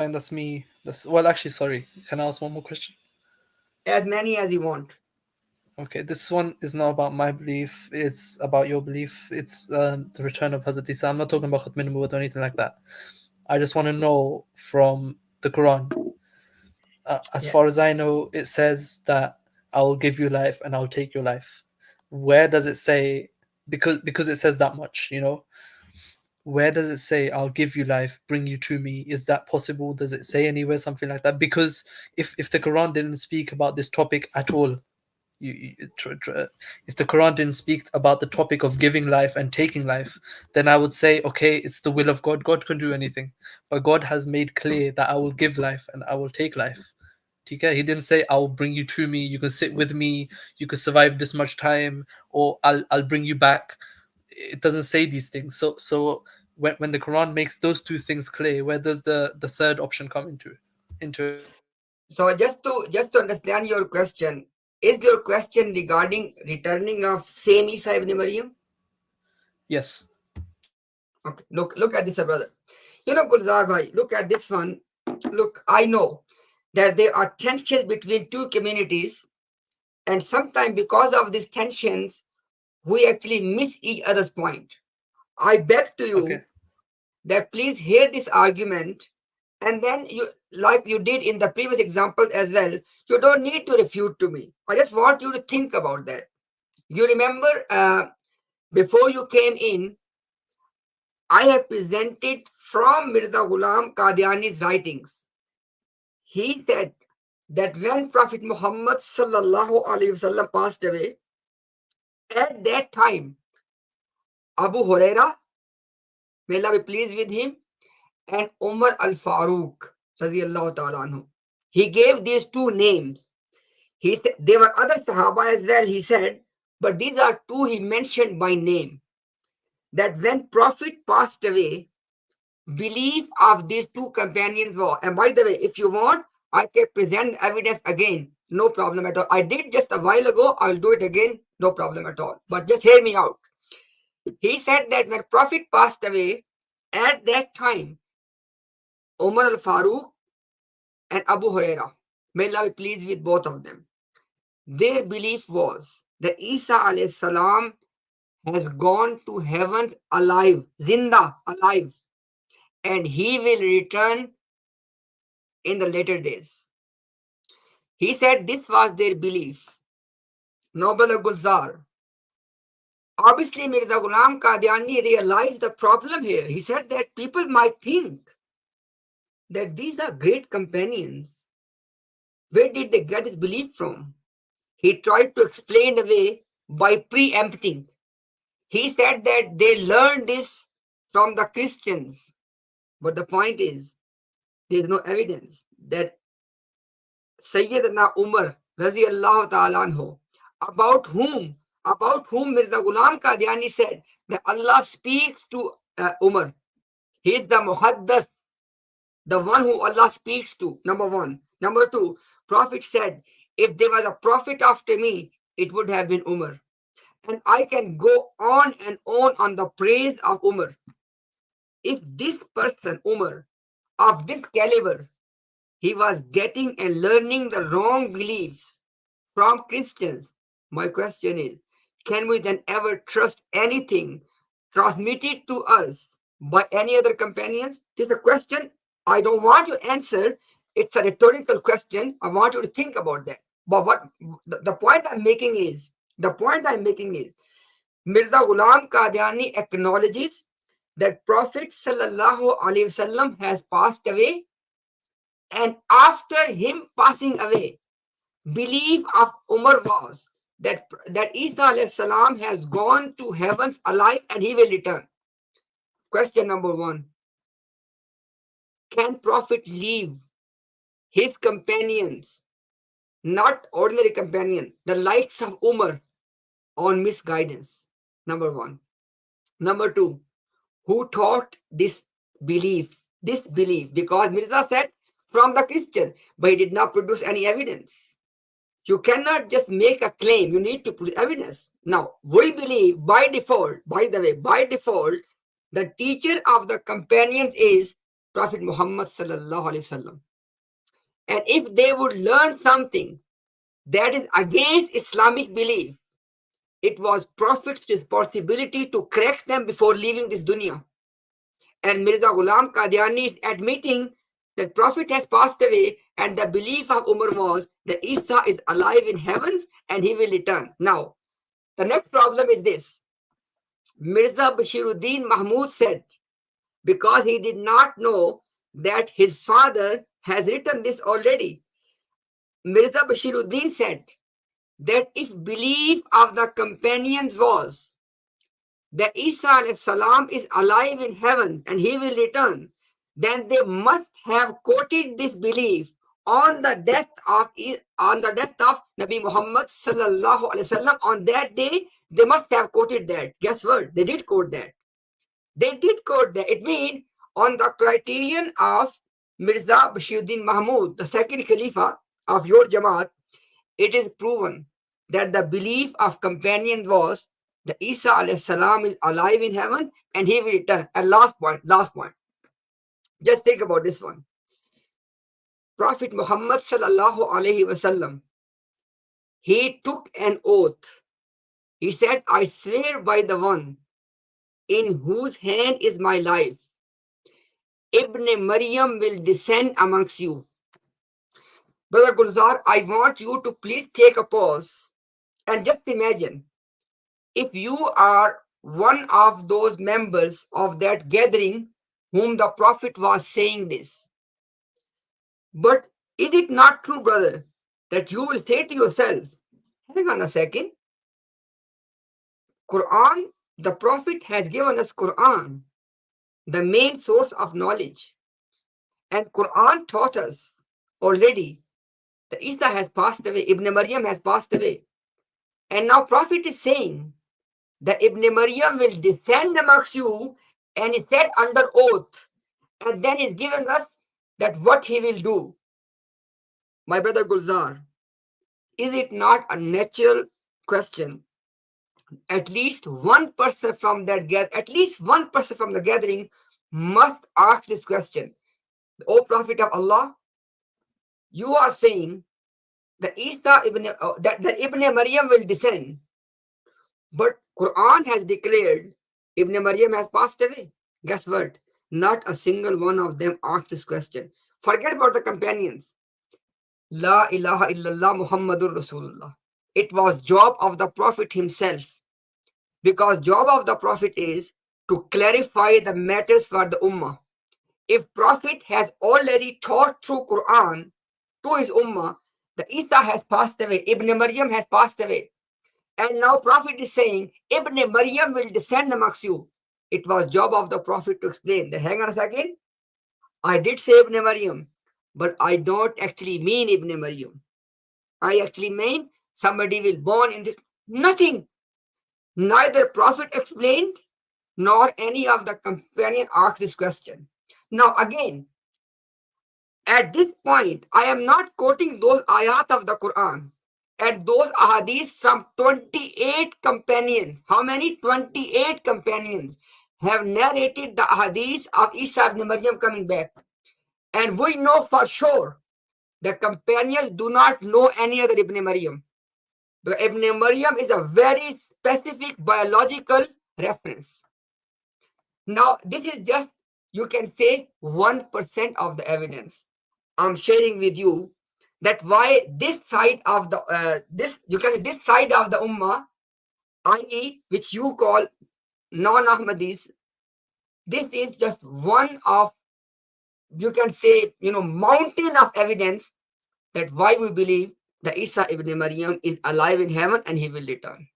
Fine, that's me. That's well, actually, sorry. Can I ask one more question? As many as you want. Okay, this one is not about my belief. It's about your belief. It's the return of Hazrat Essa. I'm not talking about Khatm Nubuwwat or anything like that. I just want to know from the Quran. As Yeah. far as I know, it says that I will give you life and I'll take your life. Where does it say? Because it says that much, you know. Where does it say I'll give you life, bring you to me? Is that possible? Does it say anywhere something like that? Because if the Quran didn't speak about this topic at all, if the Quran didn't speak about the topic of giving life and taking life, then I would say, okay, it's the will of God. God can do anything, but God has made clear that I will give life and I will take life. Okay? He didn't say I'll bring you to me. You can sit with me. You can survive this much time, or I'll bring you back. It doesn't say these things. So when the Quran makes those two things clear, where does the third option come into it? So just to understand your question, is your question regarding returning of same Isa ibn Maryam? Yes. Okay, look at this, brother. You know, Gulzar bhai, look at this one. Look, I know that there are tensions between two communities, and sometimes because of these tensions, we actually miss each other's point. I beg to Okay. you that please hear this argument, and then you, like you did in the previous example as well, you don't need to refute to me. I just want you to think about that. You remember, before you came in, I have presented from Mirza Ghulam Qadiani's writings. He said that when Prophet Muhammad sallallahu alaihi wasallam passed away, at that time, Abu Huraira, may Allah be pleased with him, and Umar al-Faruq, radiallahu ta'ala anhu. He gave these two names. He said there were other Sahaba as well, he said, but these are two he mentioned by name. That when Prophet passed away, belief of these two companions were, and by the way, if you want, I can present evidence again, no problem at all. I did just a while ago, I'll do it again, no problem at all. But just hear me out. He said that when Prophet passed away, at that time, Umar al-Faruq and Abu Huraira, may Allah be pleased with both of them, their belief was that Isa alayhi salam has gone to heaven alive, zinda, alive, and he will return in the later days. He said this was their belief. Nobel Gulzar. Obviously, Mirza Ghulam Qadiani realized the problem here. He said that people might think that these are great companions. Where did they get this belief from? He tried to explain away by preempting. He said that they learned this from the Christians. But the point is, there is no evidence that Sayyidina Umar radiallahu ta'ala anhu, about whom Mirza Ghulam Qadiani said that Allah speaks to Umar. He is the Muhaddas, the one who Allah speaks to, number one. Number two, Prophet said, if there was a prophet after me, it would have been Umar. And I can go on and on the praise of Umar. If this person, Umar, of this caliber, he was getting and learning the wrong beliefs from Christians, my question is, can we then ever trust anything transmitted to us by any other companions? This is a question I don't want to answer. It's a rhetorical question. I want you to think about that. But what the point I'm making is, Mirza Ghulam Qadiani acknowledges that Prophet sallallahu alaihi wasallam has passed away, and after him passing away, belief of Umar was that Isa alayhi salam has gone to heavens alive and he will return. Question number one: can Prophet leave his companions, not ordinary companion, the likes of Umar, on misguidance? Number one. Number two, who taught this belief? This belief, because Mirza said from the Christian, but he did not produce any evidence. You cannot just make a claim, you need to produce evidence. Now, we believe by default, by the way, by default, the teacher of the companions is Prophet Muhammad sallallahu alaihi wasallam. And if they would learn something that is against Islamic belief, it was Prophet's responsibility to correct them before leaving this dunya. And Mirza Ghulam Qadiani is admitting that Prophet has passed away, and the belief of Umar was that Isa is alive in heavens and he will return. Now, the next problem is this. Mirza Bashiruddin Mahmud said, because he did not know that his father has written this already. Mirza Bashiruddin said that if belief of the companions was that Isa alayhi salam is alive in heaven and he will return, then they must have quoted this belief on the death of Nabi Muhammad sallallahu alaihi wasallam. On that day, they must have quoted that. Guess what? They did quote that. They did quote that. It means on the criterion of Mirza Bashiruddin Mahmud, the second Khalifa of your Jamaat, it is proven that the belief of companions was that Isa alayhi salam is alive in heaven and he will return. And last point. Just think about this one. Prophet Muhammad sallallahu alaihi wasallam, he took an oath. He said, I swear by the one in whose hand is my life. Ibn Maryam will descend amongst you. Brother Gulzar, I want you to please take a pause and just imagine if you are one of those members of that gathering whom the Prophet was saying this. But is it not true, brother, that you will say to yourself, hang on a second, Quran, the Prophet has given us Quran, the main source of knowledge. And Quran taught us already that Isa has passed away, Ibn Maryam has passed away. And now Prophet is saying that Ibn Maryam will descend amongst you, and he said under oath, and then he's giving us that what he will do. My brother Gulzar, is it not a natural question? At least one person from that gathering must ask this question. O Prophet of Allah, you are saying that that Ibn Maryam will descend, but Quran has declared Ibn Maryam has passed away. Guess what? Not a single one of them asked this question. Forget about the companions. La ilaha illallah Muhammadur Rasulullah. It was job of the Prophet himself, because job of the Prophet is to clarify the matters for the Ummah. If Prophet has already taught through Quran to his Ummah that Isa has passed away, Ibn Maryam has passed away, and now Prophet is saying Ibn Maryam will descend amongst you. It was job of the Prophet to explain that, hang on a second, I did say Ibn Maryam, but I don't actually mean Ibn Maryam. I actually mean somebody will born in this. Nothing. Neither Prophet explained nor any of the companion asked this question. Now again, at this point, I am not quoting those ayat of the Quran and those ahadith from 28 companions. How many? 28 companions have narrated the ahadith of Isa ibn Maryam coming back. And we know for sure the companions do not know any other Ibn Maryam. The Ibn Maryam is a very specific biological reference. Now, this is just, you can say, 1% of the evidence. I'm sharing with you that why this side of the this side of the ummah, i.e., which you call non-Ahmadis, this is just one of, you can say, mountain of evidence that why we believe that Isa ibn Maryam is alive in heaven and he will return.